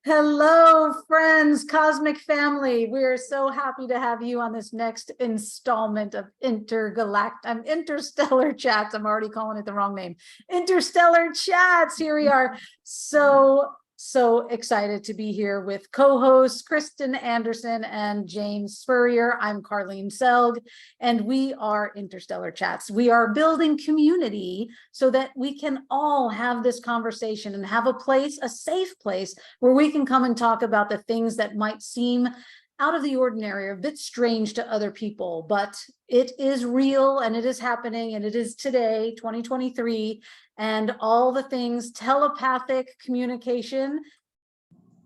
Hello, friends, cosmic family. We are so happy to have you on this next installment of Interstellar Chats. I'm already calling it the wrong name. Interstellar Chats. Here we are. So excited to be here with co-hosts Kristen Anderson and James Spurrier. I'm Carlene Selg, and we are Interstellar Chats. We are building community so that we can all have this conversation and have a place, a safe place, where we can come and talk about the things that might seem out of the ordinary or a bit strange to other people, but it is real and it is happening, and it is today, 2023, and all the things, telepathic communication.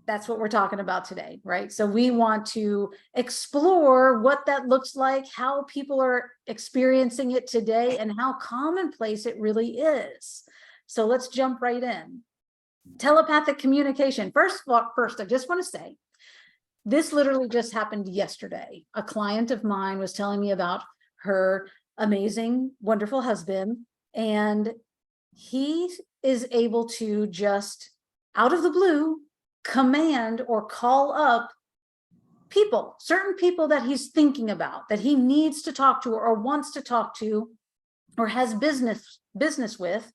That's what we're talking about today, right? So we want to explore what that looks like, how people are experiencing it today, and how commonplace it really is. So let's jump right in. Telepathic communication. First, I just want to say, this literally just happened yesterday. A client of mine was telling me about her amazing, wonderful husband, and he is able to just, out of the blue, command or call up people, certain people that he's thinking about, that he needs to talk to or wants to talk to or has business with.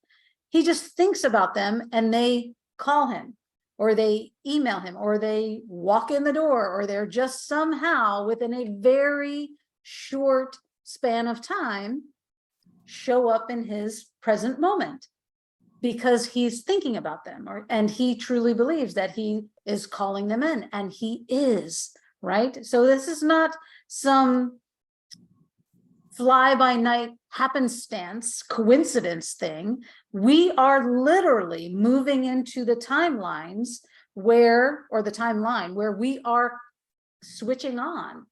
He just thinks about them and they call him, or they email him, or they walk in the door, or they're just somehow within a very short span of time show up in his present moment because he's thinking about them, and he truly believes that he is calling them in, and he is, right? So this is not some fly-by-night happenstance, coincidence thing. We are literally moving into the timelines where, or the timeline where we are switching on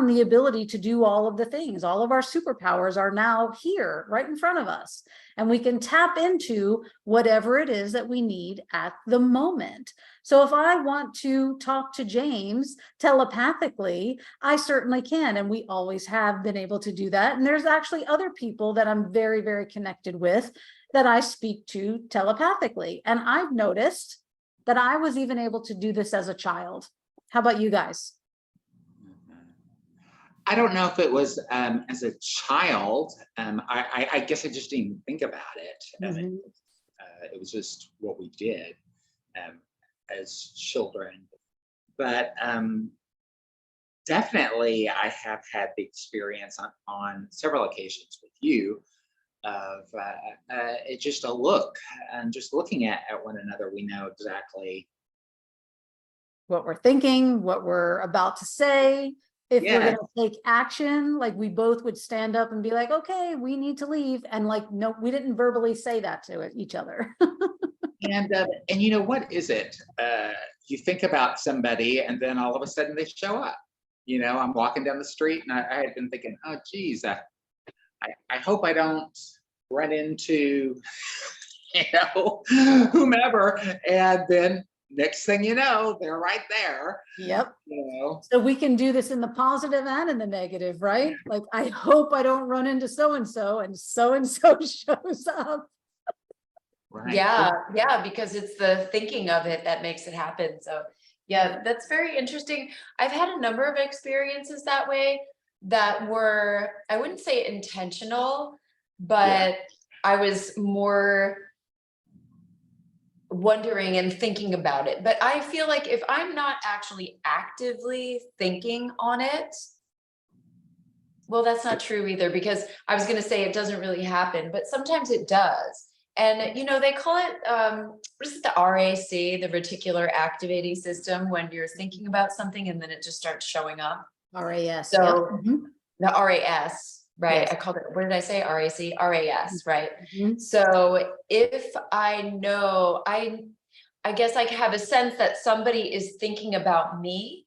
the ability to do all of the things. All of our superpowers are now here right in front of us, and we can tap into whatever it is that we need at the moment. So if I want to talk to James telepathically, I certainly can, and we always have been able to do that. And there's actually other people that I'm very, very connected with that I speak to telepathically. And I've noticed that I was even able to do this as a child. How about you guys? I don't know if it was as a child. I guess I just didn't even think about it. It was just what we did as children. But definitely, I have had the experience on several occasions with you of it's just a look, and just looking at one another, we know exactly what we're thinking, what we're about to say. If we're going to take action, like we both would stand up and be like, okay, we need to leave. And like, no, we didn't verbally say that to each other. And you know, what is it? You think about somebody and then all of a sudden they show up. You know, I'm walking down the street and I had been thinking, oh, geez, I hope I don't run into, you know, whomever. And then next thing you know, they're right there. Yep. You know? So we can do this in the positive and in the negative, right? Like, I hope I don't run into so-and-so shows up. Right. Yeah, because it's the thinking of it that makes it happen. So yeah, that's very interesting. I've had a number of experiences that way that were, I wouldn't say intentional, but I was more wondering and thinking about it. But I feel like if I'm not actually actively thinking on it, well, that's not true either, because I was going to say it doesn't really happen, but sometimes it does. And, you know, they call it, what is it, the RAC, the reticular activating system, when you're thinking about something and then it just starts showing up. RAS. So the RAS, right? Yes. I called it, what did I say? RAC, RAS, right? So if I know, I guess I have a sense that somebody is thinking about me.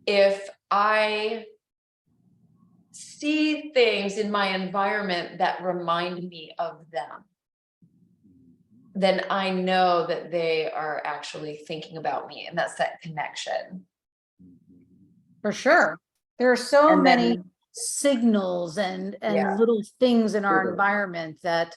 If I see things in my environment that remind me of them, then I know that they are actually thinking about me, and that's that connection. For sure. There are so many signals and little things in our environment that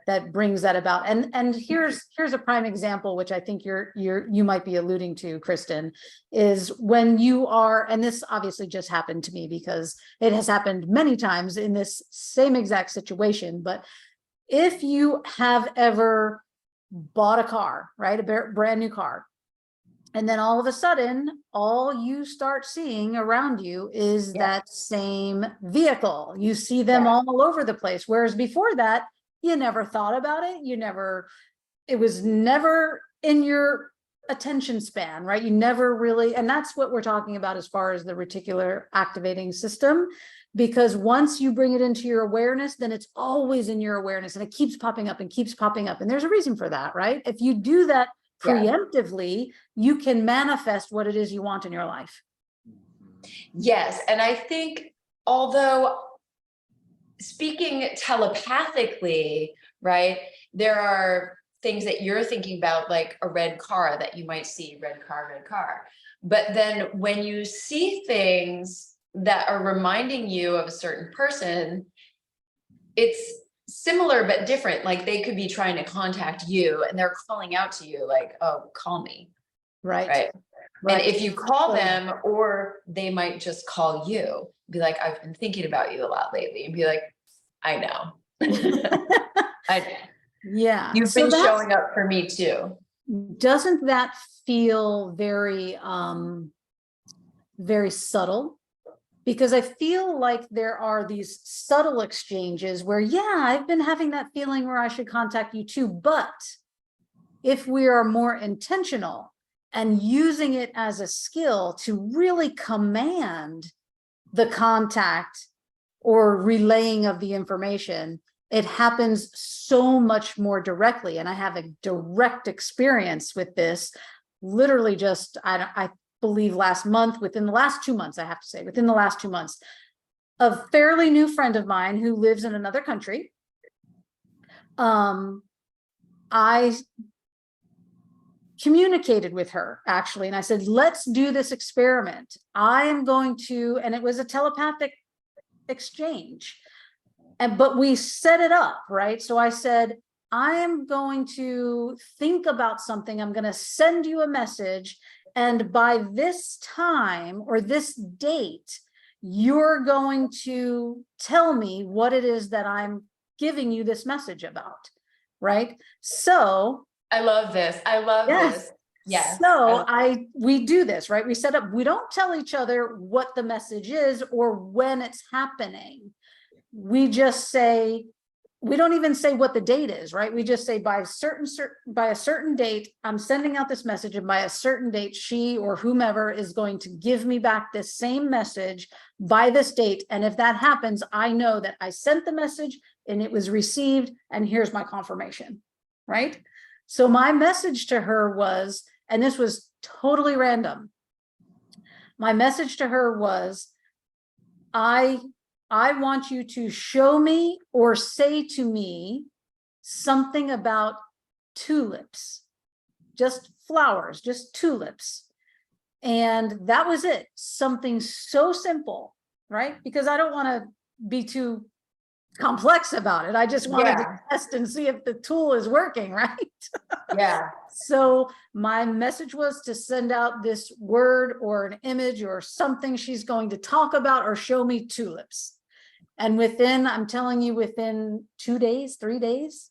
that brings that about. And here's a prime example, which I think you might be alluding to, Kristen, is when you are, and this obviously just happened to me because it has happened many times in this same exact situation. But if you have ever bought a car, right, a brand new car, and then all of a sudden, all you start seeing around you is that same vehicle. You see them all over the place. Whereas before that, you never thought about it. It was never in your attention span, right? You never really, and that's what we're talking about as far as the reticular activating system, because once you bring it into your awareness, then it's always in your awareness and it keeps popping up and keeps popping up. And there's a reason for that, right? If you do that preemptively, you can manifest what it is you want in your life. Yes. And I think, although speaking telepathically, right, there are things that you're thinking about, like a red car that you might see, red car. But then when you see things that are reminding you of a certain person, it's similar but different. Like they could be trying to contact you and they're calling out to you like, oh, call me. Right. And if you call them, or they might just call you, be like, I've been thinking about you a lot lately, and be like, I know. You've been showing up for me too. Doesn't that feel very, very subtle? Because I feel like there are these subtle exchanges where, I've been having that feeling where I should contact you too. But if we are more intentional and using it as a skill to really command the contact or relaying of the information, it happens so much more directly. And I have a direct experience with this, literally just, I believe within the last 2 months, a fairly new friend of mine who lives in another country. I communicated with her actually, and I said, let's do this experiment. And it was a telepathic exchange. But we set it up, right? So I said, I am going to think about something. I'm going to send you a message. And by this time or this date, you're going to tell me what it is that I'm giving you this message about, right? So I love this. This. Yes. So we do this, right? We set up, we don't tell each other what the message is or when it's happening. We just say, we don't even say what the date is, right? We just say by a certain date, I'm sending out this message, and by a certain date, she or whomever is going to give me back this same message by this date. And if that happens, I know that I sent the message and it was received, and here's my confirmation, right? So my message to her was, and this was totally random. My message to her was, I want you to show me or say to me something about tulips, just flowers, just tulips. And that was it. Something so simple, right? Because I don't want to be too complex about it. I just wanted to test and see if the tool is working, right? So my message was to send out this word or an image or something she's going to talk about or show me tulips. And I'm telling you, within 2 days, 3 days,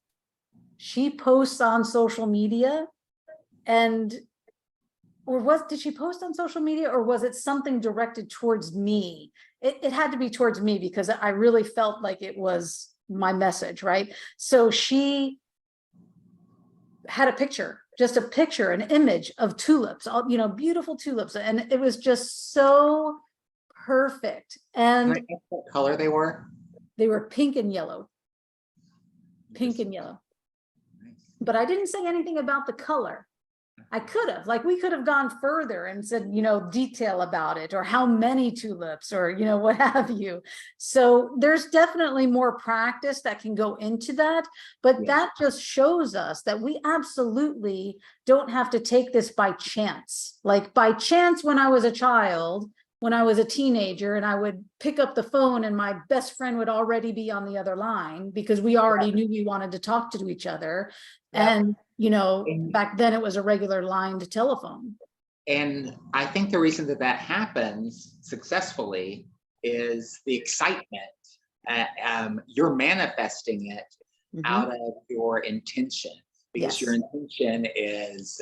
she posts on social media. Did she post on social media, or was it something directed towards me? It had to be towards me because I really felt like it was my message, right? So she had a picture, just a picture, an image of tulips, all, beautiful tulips. And it was just so perfect. And what color they were? They were pink and yellow. But I didn't say anything about the color. I could have, we could have gone further and said, detail about it, or how many tulips, or, what have you. So there's definitely more practice that can go into that, but that just shows us that we absolutely don't have to take this by chance. Like by chance, when I was a child, when I was a teenager and I would pick up the phone and my best friend would already be on the other line because we already knew we wanted to talk to each other. Yeah. And, you know, And- back then it was a regular lined telephone. And I think the reason that that happens successfully is the excitement. You're manifesting it Mhm. out of your intention, because your Yes. intention is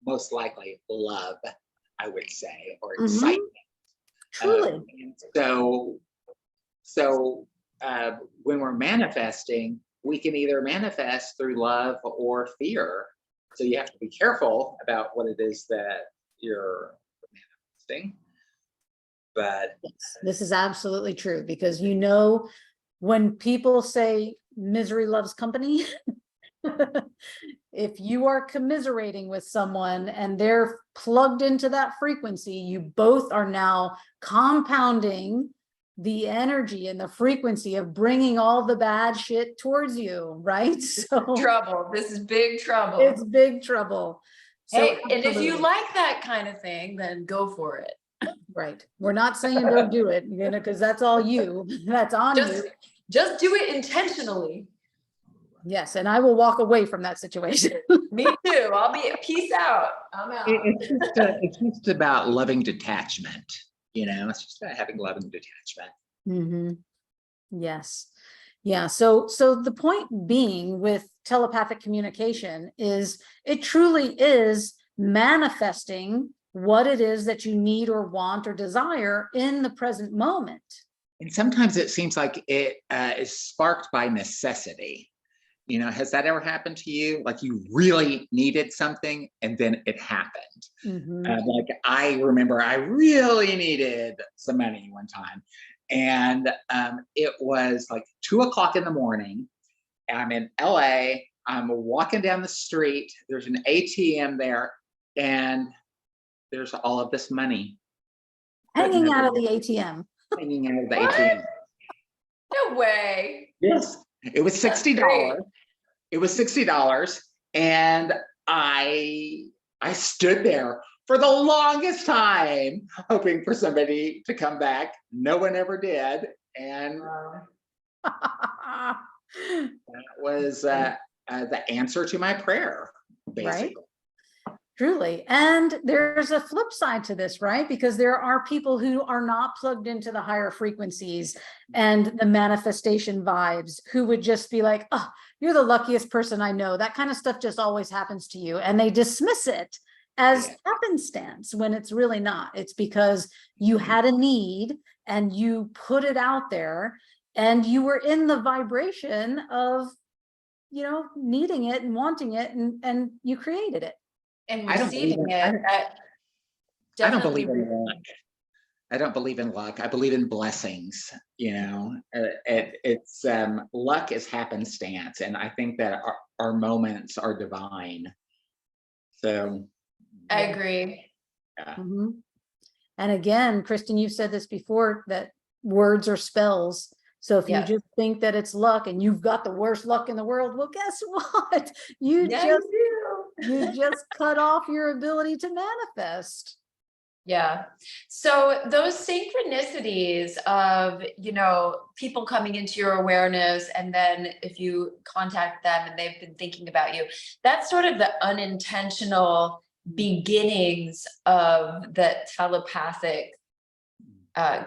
most likely love, I would say, or Mhm. excitement. Truly. And so when we're manifesting, we can either manifest through love or fear. So you have to be careful about what it is that you're manifesting. But Yes, this is absolutely true, because you know, when people say misery loves company, if you are commiserating with someone and they're plugged into that frequency, you both are now compounding the energy and the frequency of bringing all the bad shit towards you, right? So Trouble. This is big trouble. it's big trouble. So Hey, and if you absolutely. like that kind of thing, then go for it. Right. We're not saying don't do it, you know, because that's all you. That's on you. Just do it intentionally. Yes, and I will walk away from that situation. Me too. I'll be peace out. I'm out. it's just about loving detachment. You know, it's just about having loving detachment. Mhm. Yes. Yeah. So the point being with telepathic communication is it truly is manifesting what it is that you need or want or desire in the present moment. And sometimes it seems like it is sparked by necessity. You know, has that ever happened to you? Like you really needed something and then it happened. Mhm. Like I remember I really needed some money one time. And it was like 2 o'clock in the morning. I'm in LA. I'm walking down the street. There's an ATM there. And there's all of this money Hanging out of the ATM. hanging out of the What? ATM. No way. Yes. It was That's $60. great. It was $60. And I stood there for the longest time, hoping for somebody to come back. No one ever did. And that was the answer to my prayer, basically. Truly. And there's a flip side to this, right? Because there are people who are not plugged into the higher frequencies and the manifestation vibes who would just be like, oh, you're the luckiest person I know. That kind of stuff just always happens to you. And they dismiss it as happenstance when it's really not. It's because you had a need and you put it out there and you were in the vibration of, you know, needing it and wanting it, and you created it. And I don't believe receiving in- it. I don't believe in luck. I don't believe in luck. I believe in blessings. You know, it's luck is happenstance, and I think that our moments are divine. So I agree. yeah. Mhm. And again, Kristen, you've said this before, that words are spells. So if Yeah. you just think that it's luck and you've got the worst luck in the world, well, guess what? Yeah, you do. You just cut off your ability to manifest. Yeah. So those synchronicities of, you know, people coming into your awareness, and then if you contact them and they've been thinking about you, that's sort of the unintentional beginnings of the telepathic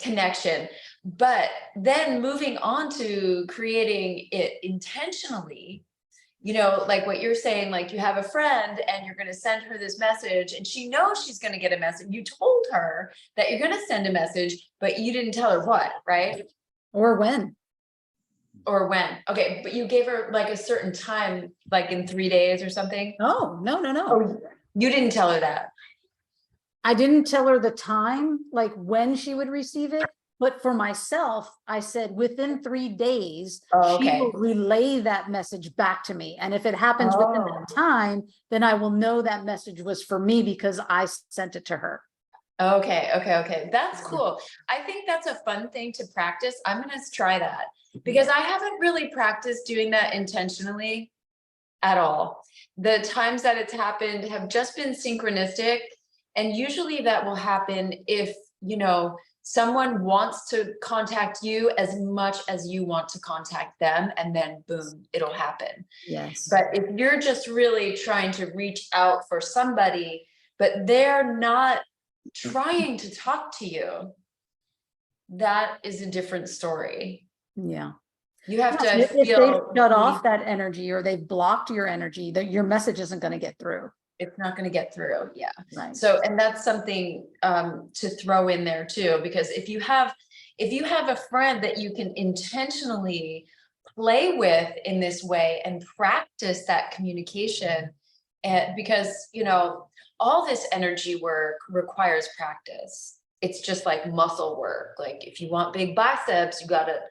connection. But then moving on to creating it intentionally, you know, like what you're saying, like you have a friend and you're going to send her this message and she knows she's going to get a message. You told her that you're going to send a message, but you didn't tell her what, right? Or when. Or when. Okay. But you gave her like a certain time, like in 3 days or something. Oh, no. Oh, you didn't tell her that. I didn't tell her the time, like when she would receive it. But for myself, I said within 3 days, Oh, she okay. will relay that message back to me. And if it happens within that time, then I will know that message was for me because I sent it to her. Okay. That's cool. I think that's a fun thing to practice. I'm going to try that because I haven't really practiced doing that intentionally at all. The times that it's happened have just been synchronistic. And usually that will happen if, someone wants to contact you as much as you want to contact them, and then boom, it'll happen. Yes. But if you're just really trying to reach out for somebody, but they're not trying to talk to you, that is a different story. Yeah. You have Yes, to if they've feel shut off that energy, or they've blocked your energy, that your message isn't going to get through. it's not going to get through. Yeah. Right. So, and that's something to throw in there too, because if you have a friend that you can intentionally play with in this way and practice that communication, and because, all this energy work requires practice. It's just like muscle work. Like if you want big biceps, you gotta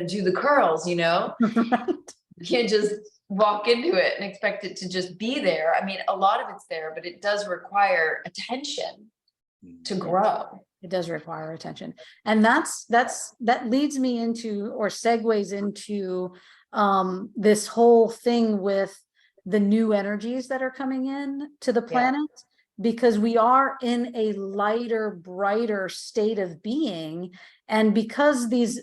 do the curls, Right. You can't just walk into it and expect it to just be there. I mean, a lot of it's there, but it does require attention to grow. It does require attention. And that leads me into, or segues into, this whole thing with the new energies that are coming in to the planet, because we are in a lighter, brighter state of being. And because these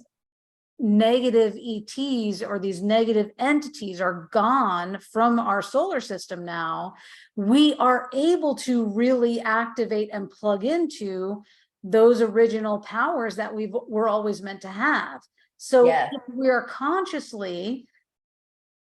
negative ETs, or these negative entities, are gone from our solar system now, we are able to really activate and plug into those original powers that we're always meant to have. So if we are consciously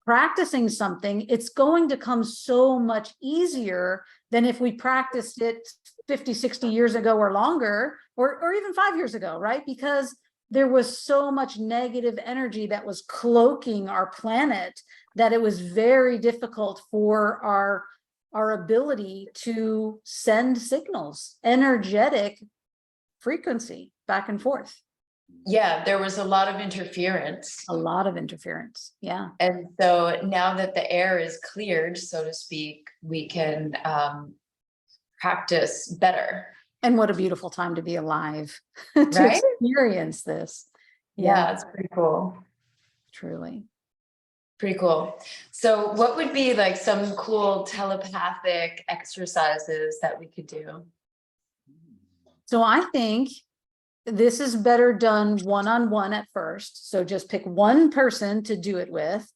practicing something, it's going to come so much easier than if we practiced it 50, 60 years ago or longer, or even 5 years ago, right? Because there was so much negative energy that was cloaking our planet that it was very difficult for our ability to send signals, energetic frequency back and forth. Yeah, there was a lot of interference. A lot of interference. Yeah. And so now that the air is cleared, so to speak, we can practice better. And what a beautiful time to be alive to Right? experience this. Yeah, it's pretty cool. Truly. Pretty cool. So what would be like some cool telepathic exercises that we could do? So I think this is better done one-on-one at first. So just pick one person to do it with,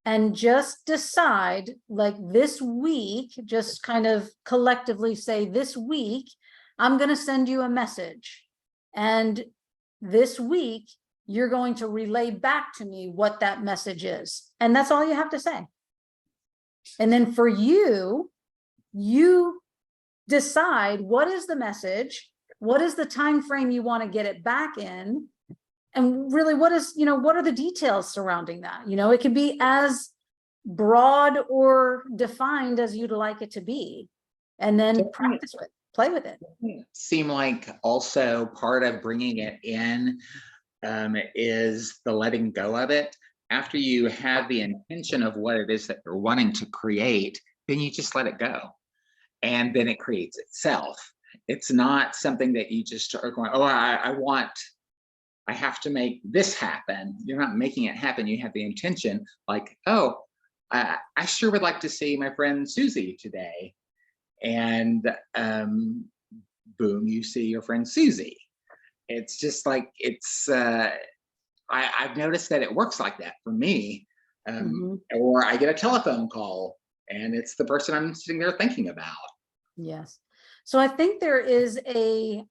and just decide, like, this week, just kind of collectively say, this week, I'm going to send you a message. And this week, you're going to relay back to me what that message is. And that's all you have to say. And then for you, you decide, what is the message? What is the time frame you want to get it back in? And really, what are the details surrounding that? It can be as broad or defined as you'd like it to be. And then practice with, play with it. Seem like also part of bringing it in is the letting go of it. After you have the intention of what it is that you're wanting to create, then you just let it go. And then it creates itself. It's not something that you just are going, oh, I have to make this happen. You're not making it happen. You have the intention, like, oh, I sure would like to see my friend Susie today. And boom, you see your friend Susie. It's just like, I've noticed that it works like that for me. Or I get a telephone call and it's the person I'm sitting there thinking about. Yes. So I think there is a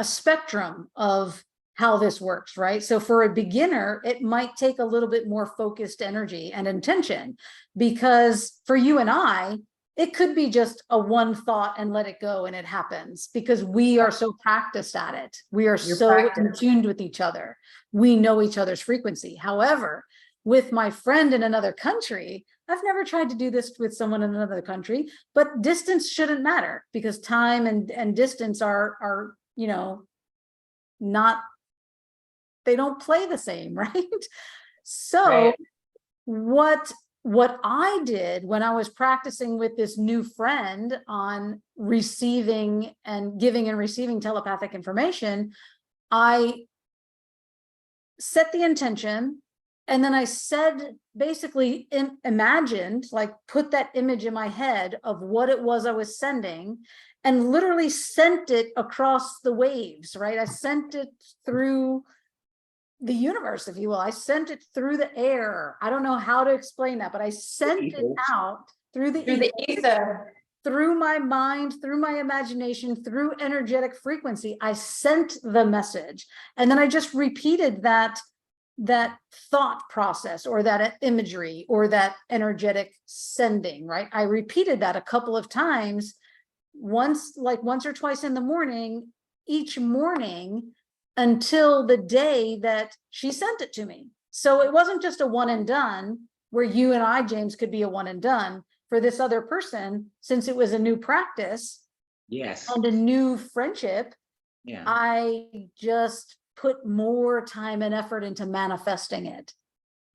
spectrum of how this works, right? So for a beginner, it might take a little bit more focused energy and intention, because for you and I, it could be just a one thought and let it go and it happens, because we are so practiced at it. We are so in tuned with each other. We know each other's frequency. However, with my friend in another country, I've never tried to do this with someone in another country, but distance shouldn't matter, because time and distance are not, they don't play the same, right? So what I did when I was practicing with this new friend on receiving and giving and receiving telepathic information, I set the intention And then I said, basically imagined, like put that image in my head of what it was I was sending, and literally sent it across the waves, right? I sent it through the universe, if you will. I sent it through the air. I don't know how to explain that, but I sent it out through the ether. Through my mind, through my imagination, through energetic frequency. I sent the message, and then I just repeated that thought process, or that imagery, or that energetic sending, right? I repeated that a couple of times, once or twice in the morning, each morning, until the day that she sent it to me. So it wasn't just a one and done, where you and I, James, could be a one and done. For this other person, since it was a new practice, Yes. and a new friendship, Yeah. I just put more time and effort into manifesting it.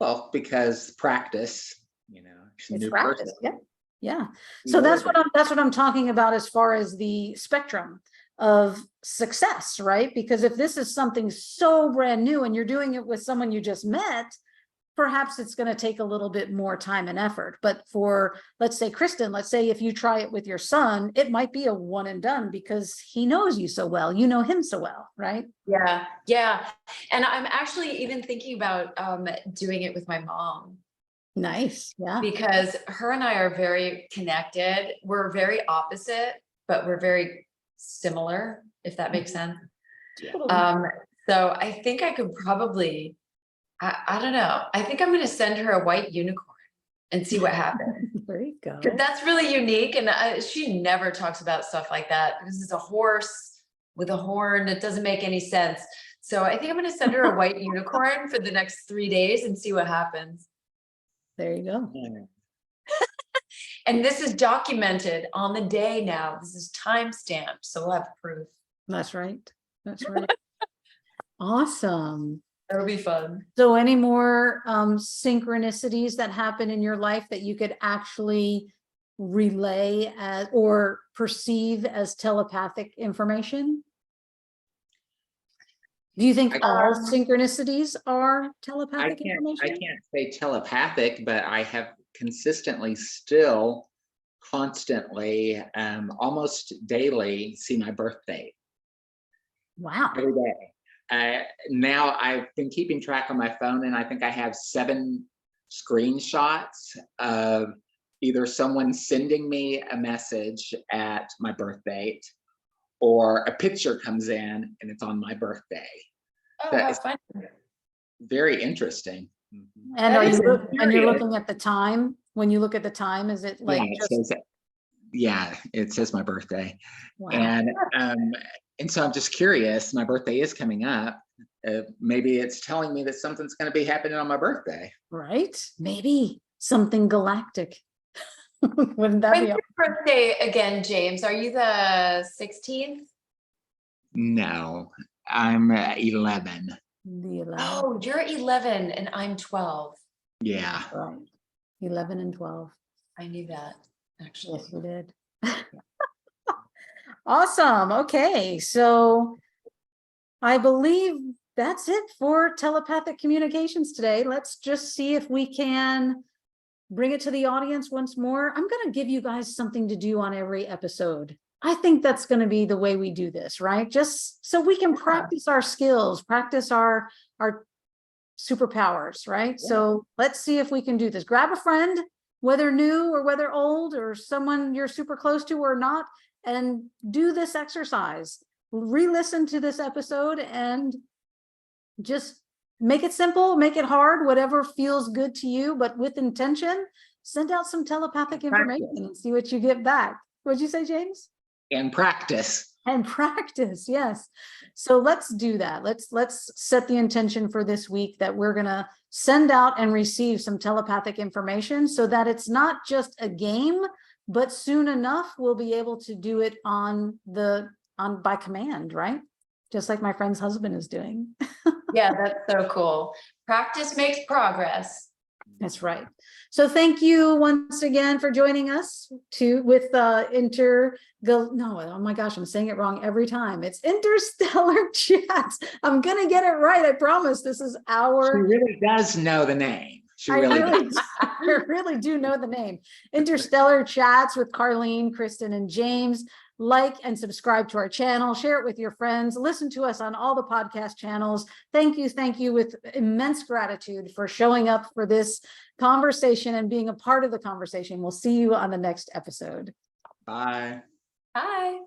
Well, because practice, it's a It's new practice. person. Yeah. So that's what I'm talking about as far as the spectrum of success, right? Because if this is something so brand new and you're doing it with someone you just met, perhaps it's going to take a little bit more time and effort. But for, let's say, Kristen, let's say if you try it with your son, it might be a one and done, because he knows you so well, you know him so well, right? Yeah. Yeah. And I'm actually even thinking about doing it with my mom. Nice. Yeah. Because her and I are very connected. We're very opposite, but we're very similar, if that makes sense. So I think I could probably, I don't know. I think I'm going to send her a white unicorn and see what happens. There you go. That's really unique. And she never talks about stuff like that, because it's a horse with a horn. It doesn't make any sense. So I think I'm going to send her a white unicorn for the next 3 days and see what happens. There you go. And this is documented on the day now. This is time-stamped, so we'll have proof. That's right. That's right. Awesome. That'll be fun. So any more synchronicities that happen in your life that you could actually relay as, or perceive as telepathic information? Do you think all synchronicities are telepathic information? I can't say telepathic, but I have consistently still constantly, almost daily, see my birthday. Wow. Every day. Now I've been keeping track on my phone, and I think I have 7 screenshots of either someone sending me a message at my birth date, or a picture comes in and it's on my birthday. Oh, how fun. Very interesting. And are you you're looking at the time? When you look at the time, is it like it says my birthday. Wow. And so I'm just curious, my birthday is coming up. Maybe it's telling me that something's going to be happening on my birthday. Right? Maybe something galactic. Wouldn't that When's be your birthday again, James? Are you the 16th? No, I'm 11. the 11? Oh, you're 11 and I'm 12. Yeah. Right. 11 and 12. I knew that, actually. Yes, you did. Awesome. Okay. So I believe that's it for telepathic communications today. Let's just see if we can bring it to the audience once more. I'm going to give you guys something to do on every episode. I think that's going to be the way we do this, right? Just so we can practice our skills, practice our superpowers, right? Yeah. So let's see if we can do this. Grab a friend, whether new or whether old, or someone you're super close to or not, and do this exercise. Re-listen to this episode and just make it simple, make it hard, whatever feels good to you, but with intention. Send out some telepathic information and see what you get back. What'd you say, James? And practice. And practice, yes. So let's do that. Let's set the intention for this week that we're gonna send out and receive some telepathic information, so that it's not just a game, but soon enough we'll be able to do it by command, right? Just like my friend's husband is doing. Yeah, that's so cool. Practice makes progress. That's right. So thank you once again for joining us with oh my gosh, I'm saying it wrong every time. It's Interstellar Chats. I'm gonna get it right. I promise. This is She our. really does know the name. She really does. I really do know the name. Interstellar Chats with Carlene, Kristen, and James. Like and subscribe to our channel, share it with your friends, listen to us on all the podcast channels. Thank you with immense gratitude for showing up for this conversation and being a part of the conversation. We'll see you on the next episode. Bye. Bye.